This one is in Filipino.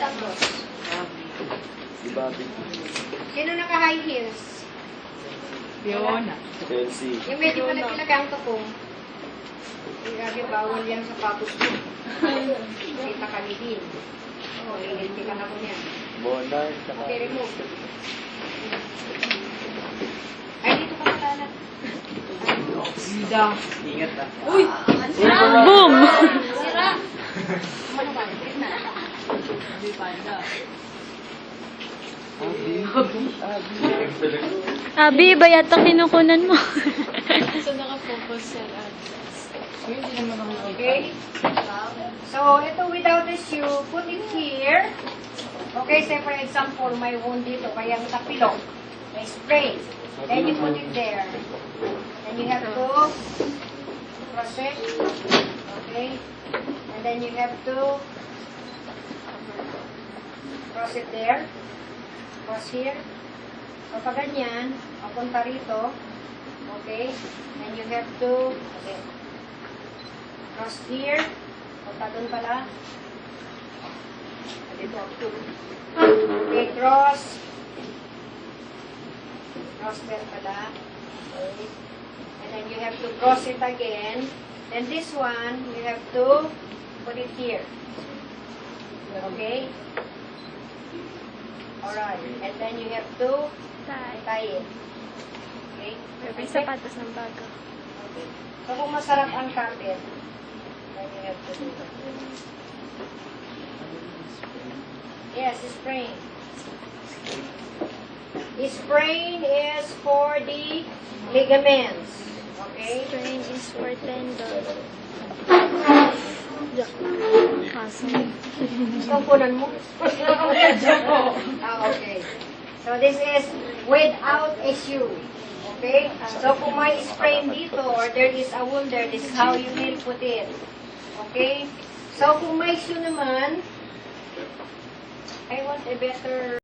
Tapos, Bobby. sino naka-high heels? Fiona. Chelsea. Yung medyo malaki-laki ang tukong. Grabe, bawal yan sa patos mo. Kita kami din. O, lilintikan ako niyan. Mona. Saka... Okay, remove. Ay, dito ka matala. Sida. Ingat ah. Uy! Boom! Sira! Ano ba? Gitna. Hindi panda. Abi, ba yata kinukunan mo? So, nakafocus sa address. Uy, hindi naman ako Okay? So, ito without the shoe, put it here. Okay, say for example, may wound dito, kaya tapilok. May spray. Then you put it there. Then you have to cross it. Okay? And then you have to cross it there. Cross here. So, pag ganyan, papunta rito. Okay? And you have to, okay, cross here. Punta dun pala. Dito. Okay, cross. Cross there pala. Okay. And then you have to cross it again. Then this one, you have to put it here. Okay? Alright. And then you have to tie it. Okay? May sapatos ng bago. Okay. So kung masarap ang carpet, then you have to do it. Yes, sprain. Sprain is for the ligaments. Okay? Strain is for tendon. Kaso. Ikaw punan mo? Okay. So this is without a shoe. Okay? So kung may sprain dito or there is a wound there, this is how you will put it. Okay? So kung may shoe naman, I want a better